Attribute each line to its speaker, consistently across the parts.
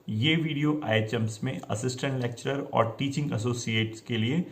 Speaker 1: ये वीडियो आईएचएम्स में assistant lecturer और टीचिंग एसोसिएट्स के लिए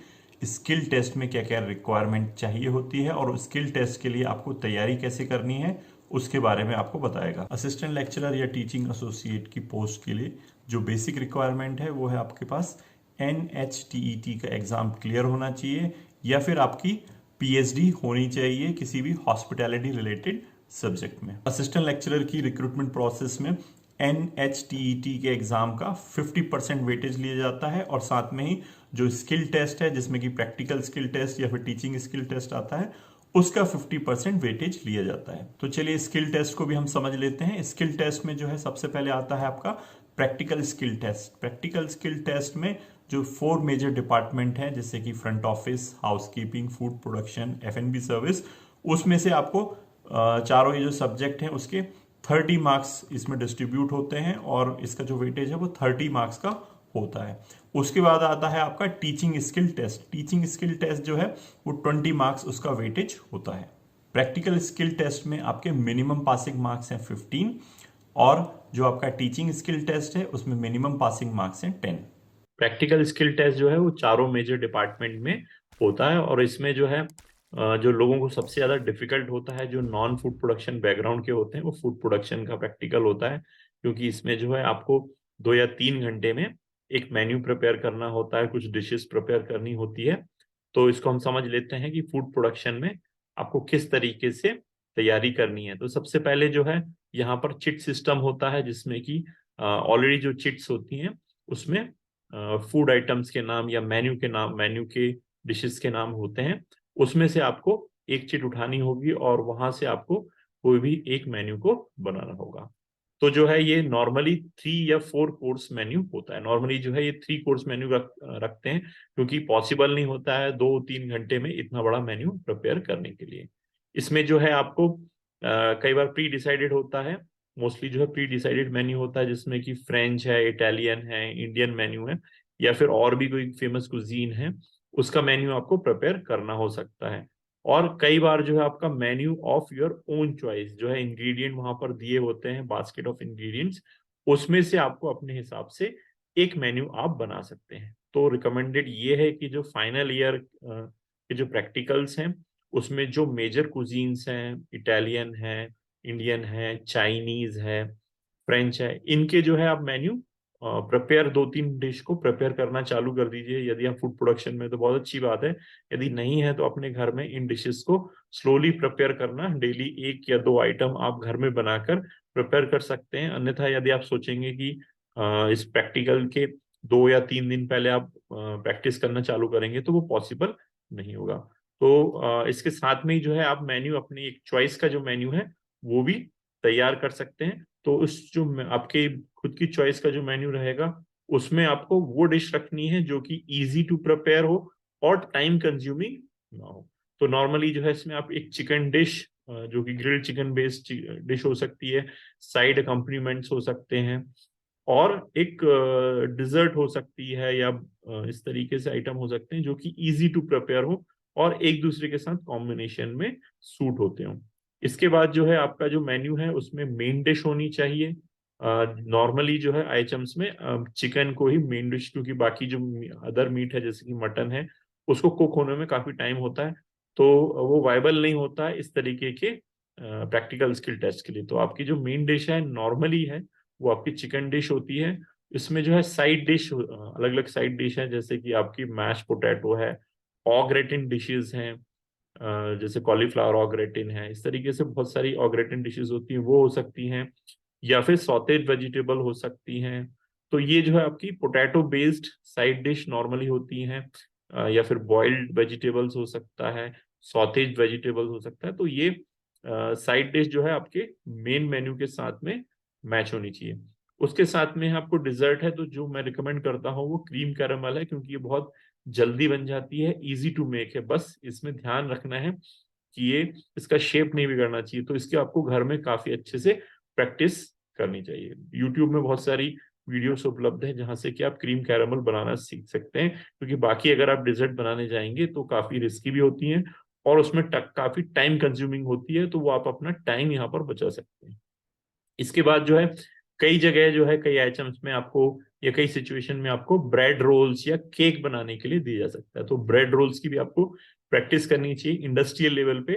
Speaker 1: स्किल टेस्ट में क्या क्या रिक्वायरमेंट चाहिए होती है और स्किल टेस्ट के लिए आपको तैयारी कैसे करनी है उसके बारे में आपको बताएगा। असिस्टेंट लेक्चरर या टीचिंग एसोसिएट की पोस्ट के लिए जो बेसिक रिक्वायरमेंट है वो है आपके पास NHTET का एग्जाम क्लियर होना चाहिए या फिर आपकी PhD होनी चाहिए किसी भी हॉस्पिटैलिटी रिलेटेड सब्जेक्ट में। असिस्टेंट लेक्चरर की रिक्रूटमेंट प्रोसेस में NHTET के एग्जाम का 50% वेटेज लिया जाता है और साथ में ही जो स्किल टेस्ट है जिसमें कि प्रैक्टिकल स्किल टेस्ट या फिर टीचिंग स्किल टेस्ट आता है उसका 50% वेटेज लिया जाता है। तो चलिए स्किल टेस्ट को भी हम समझ लेते हैं। स्किल टेस्ट में जो है सबसे पहले आता है आपका practical skill test. Practical skill test में जो 4 मेजर डिपार्टमेंट हैं जैसे कि front office, housekeeping, food production, F&B service, उसमें से आपको चारों ये जो सब्जेक्ट हैं उसके 30 मार्क्स इसमें डिस्ट्रीब्यूट होते हैं और इसका जो वेटेज है वो 30 मार्क्स का होता है। उसके बाद आता है आपका teaching skill test. Teaching skill test जो है वो 20 मार्क्स उसका वेटेज होता है। प्रैक्टिकल स्किल टेस्ट में आपके मिनिमम पासिंग मार्क्स हैं 15 और जो आपका टीचिंग स्किल टेस्ट है उसमें मिनिमम पासिंग मार्क्स हैं 10। प्रैक्टिकल स्किल टेस्ट जो है वो चारों मेजर डिपार्टमेंट में होता है और इसमें जो है जो लोगों को सबसे ज्यादा डिफिकल्ट होता है जो नॉन फूड प्रोडक्शन बैकग्राउंड के होते हैं वो फूड प्रोडक्शन का प्रैक्टिकल होता है, क्योंकि इसमें जो है आपको 2 या 3 घंटे में एक मेन्यू प्रिपेयर करना होता है, कुछ डिशेस प्रिपेयर करनी होती है। तो इसको हम समझ लेते हैं कि फूड प्रोडक्शन में आपको किस तरीके से तैयारी करनी है। तो सबसे पहले जो है यहाँ पर चिट सिस्टम होता है जिसमें कि ऑलरेडी जो चिट्स होती हैं उसमें फूड आइटम्स के नाम या मेन्यू के डिशेस के नाम होते हैं। उसमें से आपको एक चिट उठानी होगी और वहां से आपको कोई भी एक मेन्यू को बनाना होगा। तो जो है ये नॉर्मली 3 या 4 कोर्स मेन्यू होता है। नॉर्मली जो है ये 3 कोर्स मेन्यू रखते हैं क्योंकि पॉसिबल नहीं होता है 2-3 घंटे में इतना बड़ा मेन्यू प्रिपेयर करने के लिए। इसमें जो है आपको कई बार प्री डिसाइडेड होता है, मोस्टली जो है प्री डिसाइडेड मेन्यू होता है जिसमें कि फ्रेंच है, इटालियन है, इंडियन मेन्यू है या फिर और भी कोई फेमस कुजीन है उसका मेन्यू आपको प्रिपेयर करना हो सकता है। और कई बार जो है आपका menu of your own choice जो है, इंग्रेडिएंट वहां पर दिए होते हैं, बास्केट ऑफ इंग्रेडिएंट्स, उसमें से आपको अपने हिसाब से एक मेन्यू आप बना सकते हैं। तो रिकमेंडेड ये है कि जो फाइनल ईयर के जो प्रैक्टिकल्स हैं उसमें जो मेजर कुजीन्स हैं, इटालियन है, इंडियन है, चाइनीज है, फ्रेंच है, इनके जो है आप मेन्यू प्रिपेयर 2-3 डिश को प्रिपेयर करना चालू कर दीजिए। यदि आप फूड प्रोडक्शन में तो बहुत अच्छी बात है, यदि नहीं है तो अपने घर में इन डिशेस को स्लोली प्रिपेयर करना, डेली 1 या 2 आइटम आप घर में बनाकर प्रिपेयर कर सकते हैं। अन्यथा यदि आप सोचेंगे कि इस प्रैक्टिकल के 2 या 3 दिन पहले आप प्रैक्टिस करना चालू करेंगे तो वो पॉसिबल नहीं होगा। तो इसके साथ में ही जो है आप मेन्यू अपनी एक चॉइस का जो मेन्यू है वो भी तैयार कर सकते हैं। तो उस जो आपके खुद की चॉइस का जो मेन्यू रहेगा उसमें आपको वो डिश रखनी है जो कि इजी टू प्रिपेयर हो और टाइम कंज्यूमिंग ना हो। तो नॉर्मली जो है इसमें आप एक चिकन डिश जो कि ग्रिल्ड चिकन बेस्ड डिश हो सकती है, साइड अकम्पनीमेंट्स हो सकते हैं और एक डिजर्ट हो सकती है या इस तरीके से आइटम हो सकते हैं जो कि इजी टू प्रिपेयर हो और एक दूसरे के साथ कॉम्बिनेशन में सूट होते हो। इसके बाद जो है आपका जो मेन्यू है उसमें मेन डिश होनी चाहिए। नॉर्मली जो है आइटम्स में चिकन को ही मेन डिश, क्योंकि बाकी जो अदर मीट है जैसे कि मटन है उसको कुक होने में काफी टाइम होता है, तो वो वायबल नहीं होता है इस तरीके के प्रैक्टिकल स्किल टेस्ट के लिए। तो आपकी जो मेन डिश है नॉर्मली है वो आपकी चिकन डिश होती है। इसमें जो है साइड डिश, अलग अलग साइड डिश है जैसे कि आपकी मैश पोटैटो है, ऑग्रेटिन डिशेज हैं, जैसे कॉलीफ्लावर ऑग्रेटिन है, इस तरीके से बहुत सारी ऑग्रेटिन डिशेज होती हैं, वो हो सकती हैं या फिर सॉटेड वेजिटेबल हो सकती हैं। तो ये जो है आपकी potato based side dish normally होती हैं, या फिर बॉइल्ड वेजिटेबल्स हो सकता है, सॉटेज वेजिटेबल्स हो सकता है। तो ये साइड डिश जो है आपके मेन मेन्यू के साथ में मैच होनी चाहिए। उसके साथ में आपको डिजर्ट है तो जो मैं रिकमेंड करता हूँ वो क्रीम कैरामल है, क्योंकि ये बहुत जल्दी बन जाती है, इजी टू मेक है। बस इसमें ध्यान रखना है कि ये इसका शेप नहीं बिगड़ना चाहिए, तो इसके आपको घर में काफी अच्छे से प्रैक्टिस करनी चाहिए। यूट्यूब में बहुत सारी वीडियोस उपलब्ध है जहां से कि आप क्रीम कैरामल बनाना सीख सकते हैं, क्योंकि बाकी अगर आप डिजर्ट बनाने जाएंगे तो काफी रिस्की भी होती हैं और उसमें काफी टाइम कंज्यूमिंग होती है, तो वो आप अपना टाइम यहाँ पर बचा सकते हैं। इसके बाद जो है
Speaker 2: कई जगह जो है, कई आइटम्स में आपको या कई सिचुएशन में आपको ब्रेड रोल्स या केक बनाने के लिए दिया जा सकता है। तो ब्रेड रोल्स की भी आपको प्रैक्टिस करनी चाहिए इंडस्ट्रियल लेवल पे,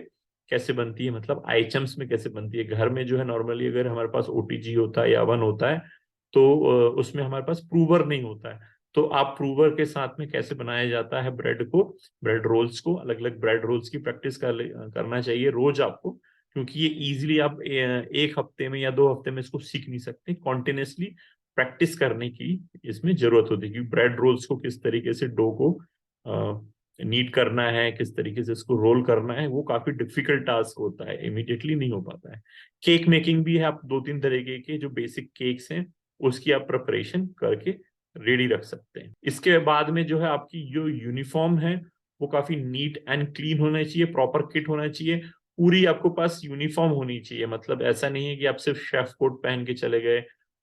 Speaker 2: कैसे बनती है, मतलब आइटम्स में कैसे बनती है। घर में जो है नॉर्मली अगर हमारे पास ओटीजी होता है या अवन होता है तो उसमें हमारे पास प्रूवर नहीं होता है। तो आप प्रूवर के साथ में कैसे बनाया जाता है ब्रेड को, ब्रेड रोल्स को, अलग अलग ब्रेड रोल्स की प्रैक्टिस करना चाहिए रोज आपको, क्योंकि ये इजीली आप एक हफ्ते में या 2 हफ्ते में इसको सीख नहीं सकते। कॉन्टिन्यूसली प्रैक्टिस करने की इसमें जरूरत होती है, क्योंकि ब्रेड रोल्स को किस तरीके से डो को नीट करना है, किस तरीके से इसको रोल करना है, वो काफी डिफिकल्ट टास्क होता है, इमीडिएटली नहीं हो पाता है। केक मेकिंग भी है, आप 2-3 तरीके के जो बेसिक केक्स हैं उसकी आप प्रिपरेशन करके रेडी रख सकते हैं। इसके बाद में जो है आपकी जो यूनिफॉर्म है वो काफी नीट एंड क्लीन होना चाहिए, प्रॉपर किट होना चाहिए, पूरी आपको पास यूनिफॉर्म होनी चाहिए। मतलब ऐसा नहीं है कि आप सिर्फ शेफ कोट पहन के चले गए,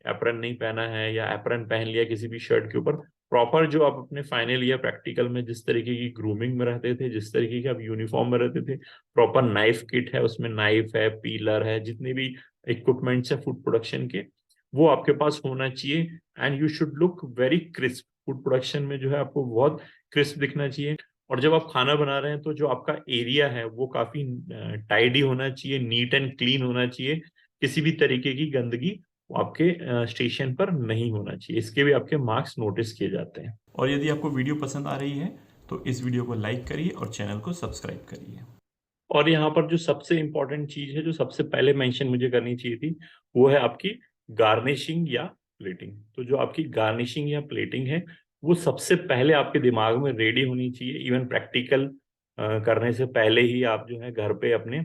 Speaker 2: एप्रन नहीं पहना है या एप्रन पहन लिया किसी भी शर्ट के ऊपर। प्रॉपर जो आप अपने फाइनल या प्रैक्टिकल में जिस तरीके की ग्रूमिंग में रहते थे, जिस तरीके के आप यूनिफॉर्म में रहते थे, प्रॉपर नाइफ किट है, उसमें नाइफ है, पीलर है, जितने भी इक्विपमेंट्स है फूड प्रोडक्शन के, वो आपके पास होना चाहिए। And you should look very crisp. Food production में जो है आपको बहुत क्रिस्प दिखना चाहिए। और जब आप खाना बना रहे हैं तो जो आपका एरिया है वो काफी टाइडी होना चाहिए, नीट एंड क्लीन होना चाहिए, किसी भी तरीके की गंदगी वो आपके स्टेशन पर नहीं होना चाहिए। इसके भी आपके मार्क्स नोटिस किए जाते हैं।
Speaker 1: और यदि आपको वीडियो पसंद आ रही है तो इस वीडियो को लाइक करिए और चैनल को सब्सक्राइब करिए।
Speaker 2: और यहाँ पर जो सबसे इंपॉर्टेंट चीज है, जो सबसे पहले मेंशन मुझे करनी चाहिए थी, वो है आपकी गार्निशिंग या प्लेटिंग। तो जो आपकी गार्निशिंग या प्लेटिंग है वो सबसे पहले आपके दिमाग में रेडी होनी चाहिए। इवन प्रैक्टिकल करने से पहले ही आप जो है घर पे अपने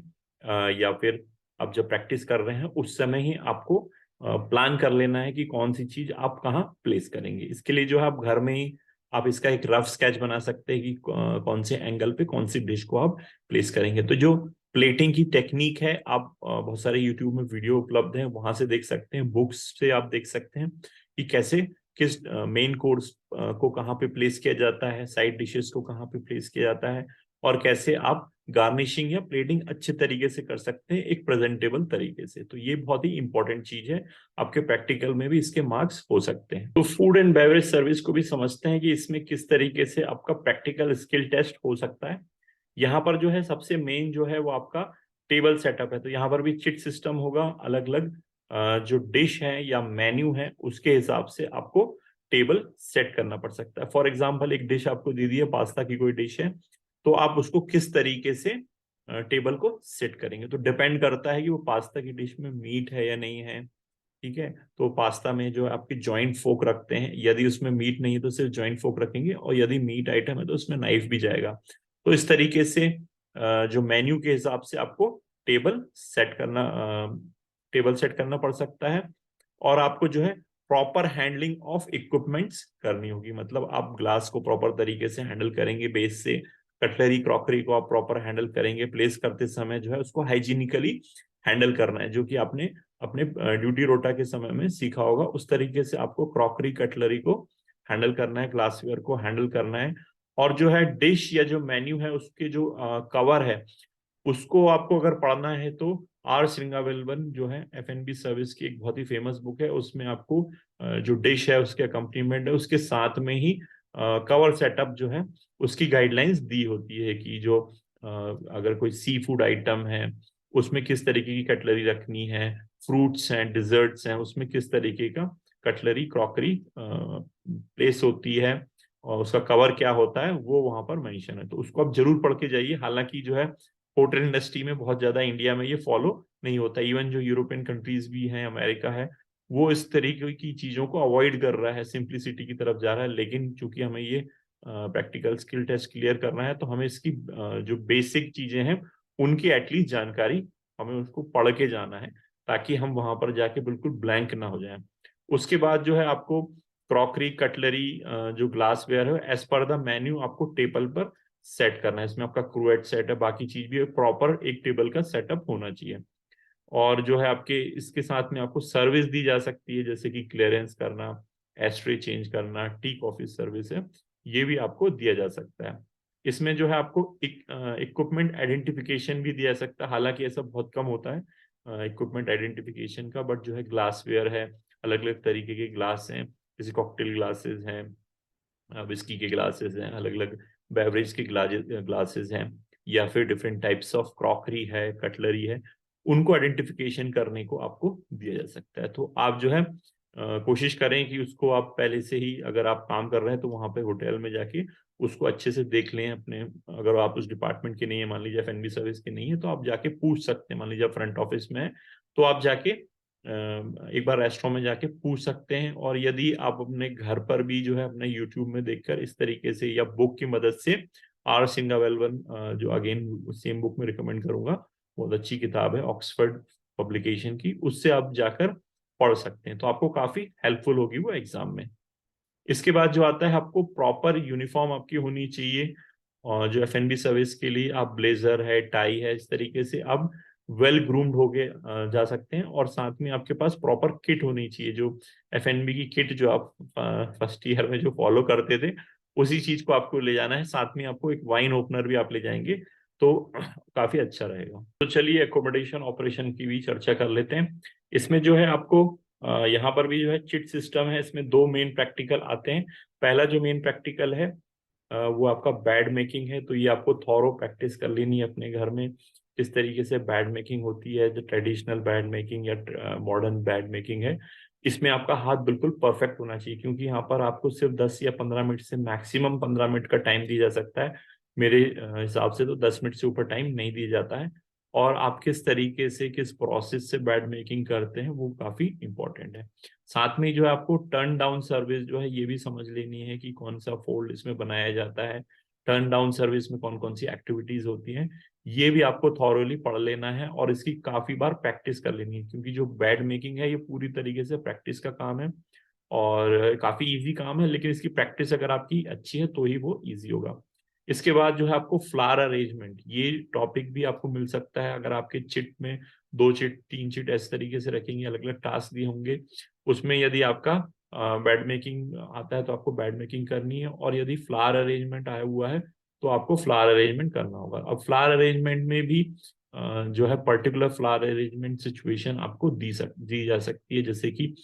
Speaker 2: या फिर आप जब प्रैक्टिस कर रहे हैं उस समय ही आपको प्लान कर लेना है कि कौन सी चीज आप कहाँ प्लेस करेंगे। इसके लिए जो है आप घर में ही आप इसका एक रफ स्केच बना सकते हैं कि कौन से एंगल पे कौन सी डिश को आप प्लेस करेंगे। तो जो प्लेटिंग की टेक्निक है, आप बहुत सारे यूट्यूब में वीडियो उपलब्ध हैं, वहां से देख सकते हैं, बुक्स से आप देख सकते हैं कि कैसे किस मेन कोर्स को कहाँ पे प्लेस किया जाता है, साइड डिशेस को कहाँ पे प्लेस किया जाता है, और कैसे आप गार्निशिंग या प्लेटिंग अच्छे तरीके से कर सकते हैं एक प्रेजेंटेबल तरीके से। तो ये बहुत ही इंपॉर्टेंट चीज है, आपके प्रैक्टिकल में भी इसके मार्क्स हो सकते हैं। तो फूड एंड बेवरेज सर्विस को भी समझते हैं कि इसमें किस तरीके से आपका प्रैक्टिकल स्किल टेस्ट हो सकता है। यहाँ पर जो है सबसे मेन जो है वो आपका टेबल सेटअप है। तो यहाँ पर भी चिट सिस्टम होगा, अलग अलग जो डिश है या मेन्यू है उसके हिसाब से आपको टेबल सेट करना पड़ सकता है। फॉर एग्जाम्पल एक डिश आपको दे दी है, पास्ता की कोई डिश है, तो आप उसको किस तरीके से टेबल को सेट करेंगे तो डिपेंड करता है कि वो पास्ता की डिश में मीट है या नहीं है। ठीक है, तो पास्ता में जो आपके जॉइंट फोक रखते हैं, यदि उसमें मीट नहीं है तो सिर्फ जॉइंट फोक रखेंगे, और यदि मीट आइटम है तो उसमें नाइफ भी जाएगा। तो इस तरीके से जो मेन्यू के हिसाब से आपको टेबल सेट करना पड़ सकता है। और आपको जो है प्रॉपर हैंडलिंग ऑफ इक्विपमेंट्स करनी होगी। मतलब आप ग्लास को प्रॉपर तरीके से हैंडल करेंगे, बेस से कटलरी क्रॉकरी को आप प्रॉपर हैंडल करेंगे, प्लेस करते समय जो है उसको हाइजीनिकली हैंडल करना है, जो कि आपने अपने ड्यूटी रोटा के समय में सीखा होगा। उस तरीके से आपको क्रॉकरी कटलरी को हैंडल करना है, ग्लासवेयर को हैंडल करना है। और जो है डिश या जो मेन्यू है उसके जो कवर है उसको आपको अगर पढ़ना है तो आर श्रृंगावेलवन जो है एफएनबी सर्विस की एक बहुत ही फेमस बुक है, उसमें आपको जो डिश है उसके अकम्पनीमेंट है उसके साथ में ही कवर सेटअप जो है उसकी गाइडलाइंस दी होती है कि जो अगर कोई सी फूड आइटम है उसमें किस तरीके की कटलरी रखनी है, फ्रूट्स हैं, डिजर्ट्स हैं, उसमें किस तरीके का कटलरी क्रॉकरी प्लेस होती है, और उसका कवर क्या होता है वो वहां पर मेंशन है। तो उसको आप जरूर पढ़ के जाइए। हालांकि जो है होटल इंडस्ट्री में बहुत ज्यादा इंडिया में ये फॉलो नहीं होता, इवन जो यूरोपियन कंट्रीज भी हैं, अमेरिका है, वो इस तरीके की चीजों को अवॉइड कर रहा है, सिंप्लिसिटी की तरफ जा रहा है। लेकिन चूंकि हमें ये प्रैक्टिकल स्किल टेस्ट क्लियर करना है तो हमें इसकी जो बेसिक चीजें हैं उनकी एटलीस्ट जानकारी हमें उसको पढ़ के जाना है, ताकि हम वहां पर जाके बिल्कुल ब्लैंक ना हो जाए। उसके बाद जो है आपको क्रॉकरी कटलरी जो ग्लासवेयर है एज पर द मेन्यू आपको टेबल पर सेट करना है। इसमें आपका क्रूएट सेट है, बाकी चीज भी प्रॉपर एक टेबल का सेटअप होना चाहिए। और जो है आपके इसके साथ में आपको सर्विस दी जा सकती है, जैसे कि क्लियरेंस करना, एस्ट्रे चेंज करना, टी कॉफी सर्विस है, ये भी आपको दिया जा सकता है। इसमें जो है आपको इक्विपमेंट आइडेंटिफिकेशन भी दिया जा सकता है, हालांकि ऐसा बहुत कम होता है इक्विपमेंट आइडेंटिफिकेशन का, बट जो है ग्लासवेयर है, अलग अलग तरीके के ग्लास हैं, जैसे कॉकटेल ग्लासेस हैं, विस्की के ग्लासेस हैं, अलग अलग बेवरेज के ग्लासेस हैं, या फिर डिफरेंट टाइप्स ऑफ क्रॉकरी है, कटलरी है, उनको आइडेंटिफिकेशन करने को आपको दिया जा सकता है। तो आप जो है कोशिश करें कि उसको आप पहले से ही, अगर आप काम कर रहे हैं तो वहां पे होटल में जाके उसको अच्छे से देख लें अपने। अगर आप उस डिपार्टमेंट के नहीं है, मान लीजिए एफएनबी सर्विस के नहीं है, तो आप जाके पूछ सकते हैं। मान लीजिए फ्रंट ऑफिस में है तो आप जाके एक बार रेस्टोरेंट में जाके पूछ सकते हैं। और यदि आप अपने घर पर भी जो है अपने यूट्यूब में देखकर इस तरीके से या बुक की मदद से, आर सिंगावेलवन, जो अगेन सेम बुक में रिकमेंड करूंगा, बहुत अच्छी किताब है ऑक्सफोर्ड पब्लिकेशन की, उससे आप जाकर पढ़ सकते हैं, तो आपको काफी हेल्पफुल होगी वो एग्जाम में। इसके बाद जो आता है, आपको प्रॉपर यूनिफॉर्म आपकी होनी चाहिए। और जो एफएनबी सर्विस के लिए आप ब्लेजर है, टाई है, इस तरीके से आप वेल ग्रूम्ड होके जा सकते हैं। और साथ में आपके पास प्रॉपर किट होनी चाहिए, जो एफएनबी की किट जो आप फर्स्ट ईयर में जो फॉलो करते थे, उसी चीज को आपको ले जाना है। साथ में आपको एक वाइन ओपनर भी आप ले जाएंगे तो काफी अच्छा रहेगा। तो चलिए एकोमोडेशन ऑपरेशन की भी चर्चा कर लेते हैं। इसमें जो है आपको यहाँ पर भी जो है चिट सिस्टम है, इसमें दो मेन प्रैक्टिकल आते हैं। पहला जो मेन प्रैक्टिकल है वो आपका बैड मेकिंग है। तो ये आपको थॉरो प्रैक्टिस कर लेनी है अपने घर में, किस तरीके से बैड मेकिंग होती है, जो ट्रेडिशनल बैड मेकिंग या मॉडर्न बैड मेकिंग है। इसमें आपका हाथ बिल्कुल परफेक्ट होना चाहिए, क्योंकि यहाँ पर आपको सिर्फ 10 या 15 मिनट से मैक्सिमम 15 मिनट का टाइम दिया जा सकता है। मेरे हिसाब से तो 10 मिनट से ऊपर टाइम नहीं दिया जाता है। और आप किस तरीके से, किस प्रोसेस से बैड मेकिंग करते हैं, वो काफी इंपॉर्टेंट है। साथ में जो है आपको टर्न डाउन सर्विस जो है ये भी समझ लेनी है कि कौन सा फोल्ड इसमें बनाया जाता है, टर्न डाउन सर्विस में कौन कौन सी एक्टिविटीज होती हैं, ये भी आपको थॉरोली पढ़ लेना है और इसकी काफी बार प्रैक्टिस कर लेनी है। क्योंकि जो बैड मेकिंग है ये पूरी तरीके से प्रैक्टिस का काम है और काफी इजी काम है, लेकिन इसकी प्रैक्टिस अगर आपकी अच्छी है तो ही वो इजी होगा। इसके बाद जो है आपको फ्लावर अरेंजमेंट, ये टॉपिक भी आपको मिल सकता है। अगर आपके चिट में 2 चिट 3 चिट इस तरीके से रखेंगे, अलग अलग टास्क दिए होंगे, उसमें यदि आपका बैड मेकिंग आता है तो आपको बैड मेकिंग करनी है, और यदि फ्लावर अरेंजमेंट आया हुआ है तो आपको फ्लावर अरेंजमेंट करना होगा। अब फ्लावर अरेंजमेंट में भी जो है पर्टिकुलर फ्लावर अरेंजमेंट सिचुएशन आपको दी जा सकती है, जैसे कि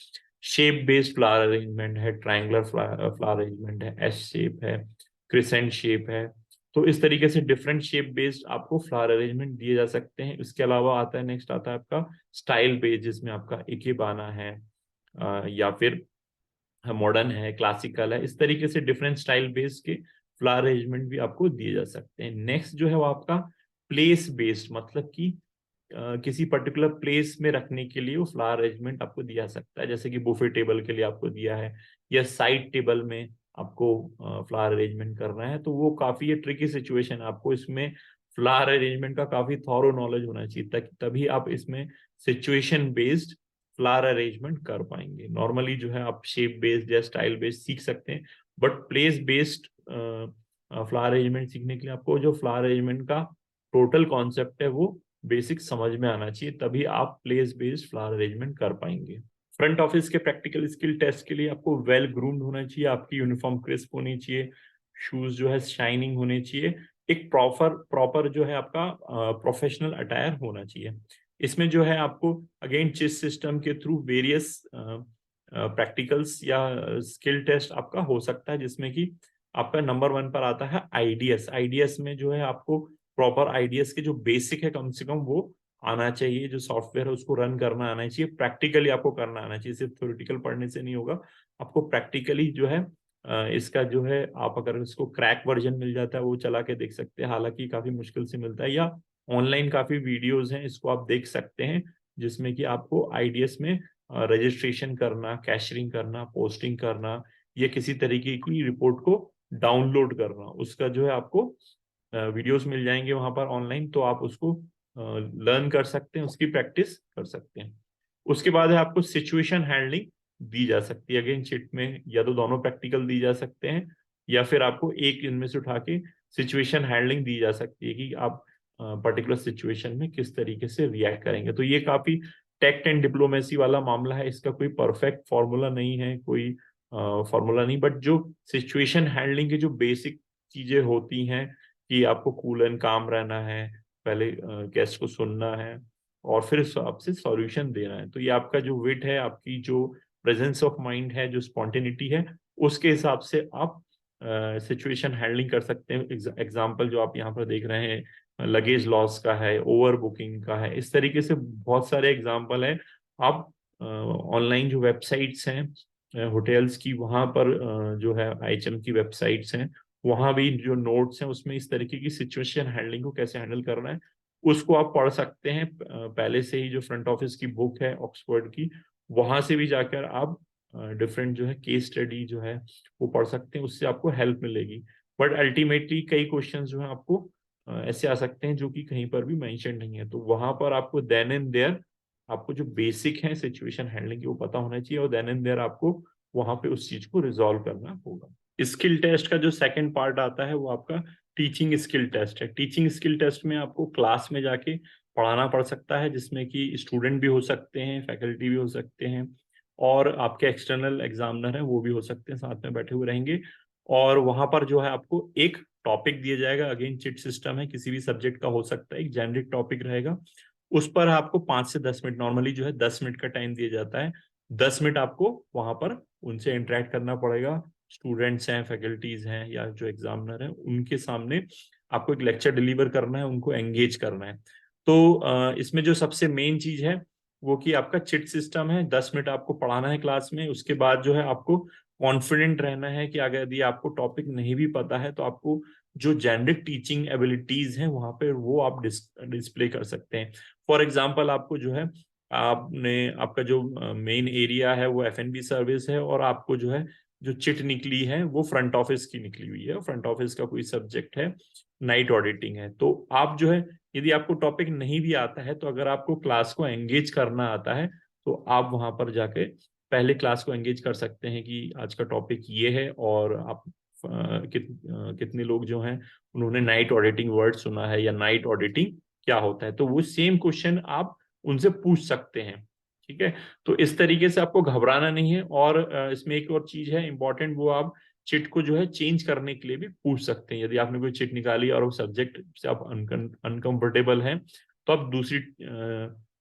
Speaker 2: शेप बेस्ड फ्लावर अरेंजमेंट है, ट्रायंगुलर फ्लावर अरेंजमेंट है, एस शेप है, क्रिसेंट शेप है। तो इस तरीके से डिफरेंट शेप बेस्ड आपको फ्लावर अरेंजमेंट दिए जा सकते हैं। इसके अलावा आता है, नेक्स्ट आता है आपका स्टाइल बेस्ड, जिसमें आपका इकेबाना है या फिर मॉडर्न है, क्लासिकल है, इस तरीके से डिफरेंट स्टाइल बेस्ड के फ्लावर अरेंजमेंट भी आपको दिए जा सकते हैं। नेक्स्ट जो है वो आपका प्लेस बेस्ड, मतलब कि किसी पर्टिकुलर प्लेस में रखने के लिए वो फ्लावर अरेंजमेंट आपको दिया जा सकता है, जैसे कि बुफे टेबल के लिए आपको दिया है, या साइड टेबल में आपको फ्लावर अरेंजमेंट करना है। तो वो काफी ट्रिकी सिचुएशन है, आपको इसमें फ्लावर अरेंजमेंट का काफी थॉरो नॉलेज होना चाहिए, तभी आप इसमें सिचुएशन बेस्ड फ्लावर अरेंजमेंट कर पाएंगे। नॉर्मली जो है आप शेप बेस्ड या स्टाइल बेस्ड सीख सकते हैं, but place based flower arrangement सीखने के लिए आपको जो फ्लावर अरेंजमेंट का टोटल कॉन्सेप्ट है वो बेसिक समझ में आना चाहिए, तभी आप प्लेस बेस्ड फ्लावर अरेंजमेंट कर पाएंगे। फ्रंट ऑफिस के प्रैक्टिकल स्किल टेस्ट के लिए आपको वेल ग्रूम्ड होना चाहिए, आपकी यूनिफॉर्म क्रिस्प होनी चाहिए, शूज जो है शाइनिंग होने चाहिए, एक प्रॉपर प्रॉपर जो है आपका प्रोफेशनल अटायर होना चाहिए। इसमें जो है आपको अगेन चिस सिस्टम के थ्रू वेरियस प्रैक्टिकल्स या स्किल टेस्ट आपका हो सकता है, जिसमें कि आपका नंबर 1 पर आता है आईडीएस। आईडीएस में जो है आपको प्रॉपर आईडीएस के जो बेसिक है कम से कम वो आना चाहिए, जो सॉफ्टवेयर है उसको रन करना आना चाहिए, प्रैक्टिकली आपको करना आना चाहिए, सिर्फ थ्योरेटिकल पढ़ने से नहीं होगा, आपको प्रैक्टिकली जो है इसका जो है, आप अगर इसको क्रैक वर्जन मिल जाता है वो चला के देख सकते हैं, हालांकि काफी मुश्किल से मिलता है, या ऑनलाइन काफी वीडियोस हैं, इसको आप देख सकते हैं, जिसमें कि आपको आईडीएस में रजिस्ट्रेशन करना, कैशरिंग करना, पोस्टिंग करना, या किसी तरीके की रिपोर्ट को डाउनलोड करना, उसका जो है आपको वीडियोस मिल जाएंगे वहां पर ऑनलाइन, तो आप उसको लर्न कर सकते हैं, उसकी प्रैक्टिस कर सकते हैं। उसके बाद है आपको सिचुएशन हैंडलिंग दी जा सकती है, अगेन चिट में या तो दोनों प्रैक्टिकल दी जा सकते हैं, या फिर आपको एक इनमें से उठा के सिचुएशन हैंडलिंग दी जा सकती है कि आप पर्टिकुलर सिचुएशन में किस तरीके से रिएक्ट करेंगे। तो ये काफी टेक्ट एंड डिप्लोमेसी वाला मामला है, इसका कोई परफेक्ट फॉर्मूला नहीं है, कोई फॉर्मूला नहीं, बट जो सिचुएशन हैंडलिंग की जो बेसिक चीजें होती हैं कि आपको कूल एंड काम रहना है, पहले गेस्ट को सुनना है और फिर आपसे सॉल्यूशन देना है। तो ये आपका जो विट है, आपकी जो प्रेजेंस ऑफ माइंड है, जो स्पॉन्टेनिटी है, उसके हिसाब से आप सिचुएशन हैंडलिंग कर सकते हैं। एग्जाम्पल जो आप यहाँ पर देख रहे हैं, लगेज लॉस का है, ओवर बुकिंग का है, इस तरीके से बहुत सारे एग्जाम्पल है। आप ऑनलाइन जो वेबसाइट्स हैं होटल्स की, वहां पर जो है IHM की वेबसाइट्स हैं, वहां भी जो नोट्स हैं उसमें इस तरीके की सिचुएशन हैंडलिंग को कैसे हैंडल करना है उसको आप पढ़ सकते हैं। पहले से ही जो फ्रंट ऑफिस की बुक है ऑक्सफोर्ड की, वहां से भी जाकर आप डिफरेंट जो है केस स्टडी जो है वो पढ़ सकते हैं, उससे आपको हेल्प मिलेगी। बट अल्टीमेटली कई क्वेश्चन जो है आपको ऐसे आ सकते हैं जो कि कहीं पर भी मेंशन नहीं है, तो वहां पर आपको देन एंड देयर आपको जो बेसिक है सिचुएशन हैंडलिंग की वो पता होना चाहिए, और देन एंड देयर आपको वहां पे उस चीज को रिजॉल्व करना होगा। स्किल टेस्ट का जो सेकंड पार्ट आता है वो आपका टीचिंग स्किल टेस्ट है। टीचिंग स्किल टेस्ट में आपको क्लास में जाके पढ़ाना पड़ सकता है, जिसमें कि स्टूडेंट भी हो सकते हैं, फैकल्टी भी हो सकते हैं, और आपके एक्सटर्नल एग्जामिनर हैं वो भी हो सकते हैं, साथ में बैठे हुए रहेंगे। और वहां पर जो है आपको एक टॉपिक दिया जाएगा, अगेन चिट सिस्टम है, किसी भी सब्जेक्ट का हो सकता है, एक जेनरिक टॉपिक रहेगा। उस पर आपको 5 से 10 मिनट, नॉर्मली जो है 10 मिनट का टाइम दिया जाता है। 10 मिनट आपको वहां पर उनसे इंटरेक्ट करना पड़ेगा, स्टूडेंट्स हैं, फैकल्टीज हैं, या जो एग्जामिनर हैं, उनके सामने आपको एक लेक्चर डिलीवर करना है, उनको एंगेज करना है। तो इसमें जो सबसे मेन चीज है वो कि आपका चिट सिस्टम है। 10 मिनट आपको पढ़ाना है क्लास में, उसके बाद जो है आपको कॉन्फिडेंट रहना है कि अगर यदि आपको टॉपिक नहीं भी पता है तो आपको जो जेनरिक टीचिंग एबिलिटीज हैं वहां पे वो आप डिस्प्ले कर सकते हैं। फॉर एग्जाम्पल आपको जो है, आपने आपका जो मेन एरिया है वो F&B सर्विस है, और आपको जो है जो चिट निकली है वो फ्रंट ऑफिस की निकली हुई है, फ्रंट ऑफिस का कोई सब्जेक्ट है, नाइट ऑडिटिंग है। तो आप जो है यदि आपको टॉपिक नहीं भी आता है, तो अगर आपको क्लास को एंगेज करना आता है तो आप वहां पर जाके पहले क्लास को एंगेज कर सकते हैं कि आज का टॉपिक ये है, और आप कितने लोग जो हैं उन्होंने नाइट ऑडिटिंग वर्ड सुना है, या नाइट ऑडिटिंग क्या होता है, तो वो सेम क्वेश्चन आप उनसे पूछ सकते हैं। ठीक है, तो इस तरीके से आपको घबराना नहीं है। और इसमें एक और चीज है इंपॉर्टेंट, वो आप चिट को जो है चेंज करने के लिए भी पूछ सकते हैं। यदि आपने कोई चिट निकाली और वो सब्जेक्ट से आप अनकंफर्टेबल हैं, तो आप दूसरी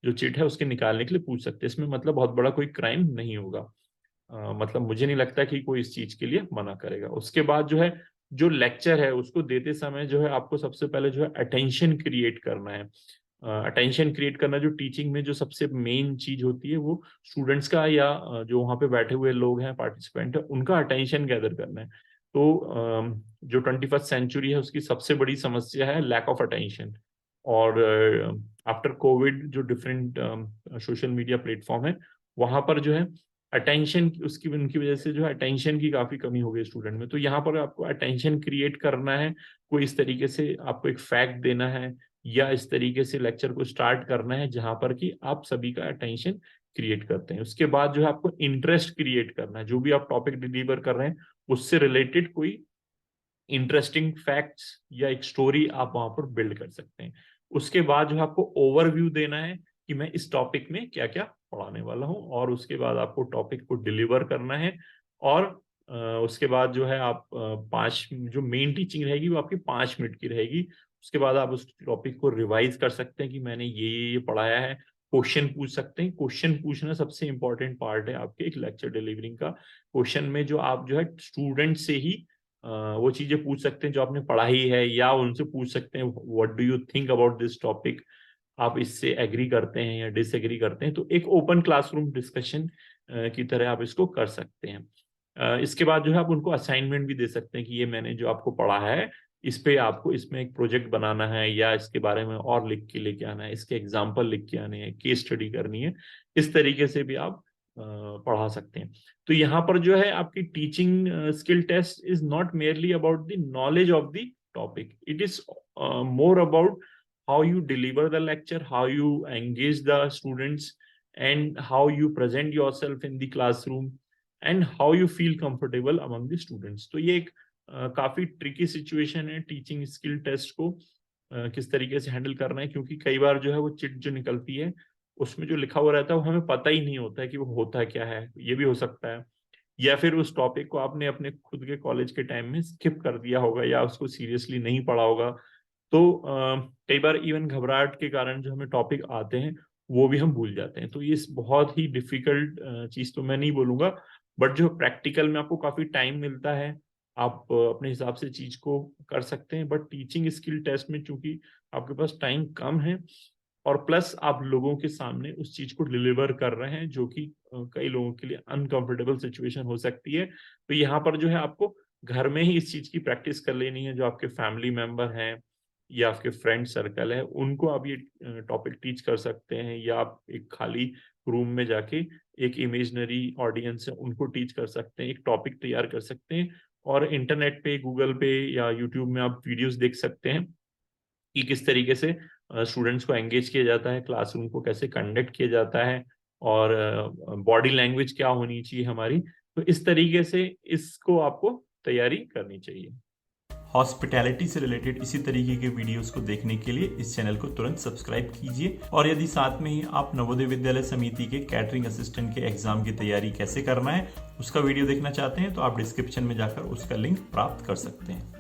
Speaker 2: जो चिट है उसके निकालने के लिए पूछ सकते हैं। इसमें मतलब बहुत बड़ा कोई क्राइम नहीं होगा। मतलब मुझे नहीं लगता कि कोई इस चीज के लिए मना करेगा। उसके बाद जो है जो लेक्चर है उसको देते समय जो है आपको सबसे पहले जो है अटेंशन क्रिएट करना है। अटेंशन क्रिएट करना जो टीचिंग में जो सबसे मेन चीज होती है, वो स्टूडेंट्स का या जो वहाँ पे बैठे हुए लोग हैं, पार्टिसिपेंट है, उनका अटेंशन गैदर करना है। तो जो 21st सेंचुरी है उसकी सबसे बड़ी समस्या है लैक ऑफ अटेंशन। और आफ्टर कोविड जो डिफरेंट सोशल मीडिया प्लेटफॉर्म है, वहां पर जो है अटेंशन उसकी उनकी वजह से जो है अटेंशन की काफी कमी हो गई स्टूडेंट में। तो यहाँ पर आपको अटेंशन क्रिएट करना है, कोई इस तरीके से आपको एक फैक्ट देना है, या इस तरीके से लेक्चर को स्टार्ट करना है जहां पर कि आप सभी का अटेंशन क्रिएट करते हैं। उसके बाद जो है आपको इंटरेस्ट क्रिएट करना है, जो भी आप टॉपिक डिलीवर कर रहे हैं उससे रिलेटेड कोई इंटरेस्टिंग फैक्ट्स या एक स्टोरी आप वहां पर बिल्ड कर सकते हैं। उसके बाद जो है आपको ओवरव्यू देना है कि मैं इस टॉपिक में क्या क्या पढ़ाने वाला हूँ, और उसके बाद आपको टॉपिक को डिलीवर करना है। और उसके बाद जो है आप पांच जो मेन टीचिंग रहेगी वो आपकी 5 मिनट की रहेगी। उसके बाद आप उस टॉपिक को रिवाइज कर सकते हैं कि मैंने ये पढ़ाया है। क्वेश्चन पूछ सकते हैं, क्वेश्चन पूछना सबसे इंपॉर्टेंट पार्ट है आपके एक लेक्चर डिलीवरिंग का। क्वेश्चन में जो आप जो है स्टूडेंट से ही वो चीजें पूछ सकते हैं जो आपने पढ़ाई है, या उनसे पूछ सकते हैं what do you think about this topic, आप इससे एग्री करते हैं या डिसएग्री करते हैं। तो एक ओपन क्लासरूम डिस्कशन की तरह आप इसको कर सकते हैं। इसके बाद जो है आप उनको असाइनमेंट भी दे सकते हैं कि ये मैंने जो आपको पढ़ा है इस पे आपको इसमें एक प्रोजेक्ट बनाना है, या इसके बारे में और लिख के लेके आना है, इसके एग्जाम्पल लिख के आने हैं, केस स्टडी करनी है। इस तरीके से भी आप पढ़ा सकते हैं। तो यहाँ पर जो है आपकी teaching skill test is not merely about the knowledge of the topic, it is more about how you deliver the lecture, how you engage the students, and how you present yourself in the classroom, and how you feel comfortable among the students. तो ये एक काफी tricky situation है teaching skill test को किस तरीके से handle करना है, क्योंकि कई बार जो है वो चिट जो निकलती है उसमें जो लिखा हुआ रहता है वो हमें पता ही नहीं होता है कि वो होता क्या है। ये भी हो सकता है, या फिर उस टॉपिक को आपने अपने खुद के कॉलेज के टाइम में स्किप कर दिया होगा, या उसको सीरियसली नहीं पढ़ा होगा। तो कई बार इवन घबराहट के कारण जो हमें टॉपिक आते हैं वो भी हम भूल जाते हैं। तो ये बहुत ही डिफिकल्ट चीज तो मैं नहीं बोलूंगा, बट जो प्रैक्टिकल में आपको काफी टाइम मिलता है, आप अपने हिसाब से चीज को कर सकते हैं। बट टीचिंग स्किल टेस्ट में चूंकि आपके पास टाइम कम है और प्लस आप लोगों के सामने उस चीज को डिलीवर कर रहे हैं, जो कि कई लोगों के लिए अनकंफर्टेबल सिचुएशन हो सकती है, तो यहाँ पर जो है आपको घर में ही इस चीज की प्रैक्टिस कर लेनी है। जो आपके फैमिली मेंबर हैं या आपके फ्रेंड सर्कल है, उनको आप ये टॉपिक टीच कर सकते हैं, या आप एक खाली रूम में जाके एक इमेजिनरी ऑडियंस है उनको टीच कर सकते हैं, एक टॉपिक तैयार कर सकते हैं। और इंटरनेट पे, गूगल पे या यूट्यूब में आप वीडियोस देख सकते हैं कि किस तरीके से स्टूडेंट्स को एंगेज किया जाता है, क्लासरूम को कैसे कंडक्ट किया जाता है, और बॉडी लैंग्वेज क्या होनी चाहिए हमारी। तो इस तरीके से इसको आपको तैयारी करनी चाहिए।
Speaker 1: हॉस्पिटैलिटी से रिलेटेड इसी तरीके के वीडियोस को देखने के लिए इस चैनल को तुरंत सब्सक्राइब कीजिए। और यदि साथ में ही आप नवोदय विद्यालय समिति के कैटरिंग असिस्टेंट के एग्जाम की तैयारी कैसे करना है उसका वीडियो देखना चाहते हैं तो आप डिस्क्रिप्शन में जाकर उसका लिंक प्राप्त कर सकते हैं।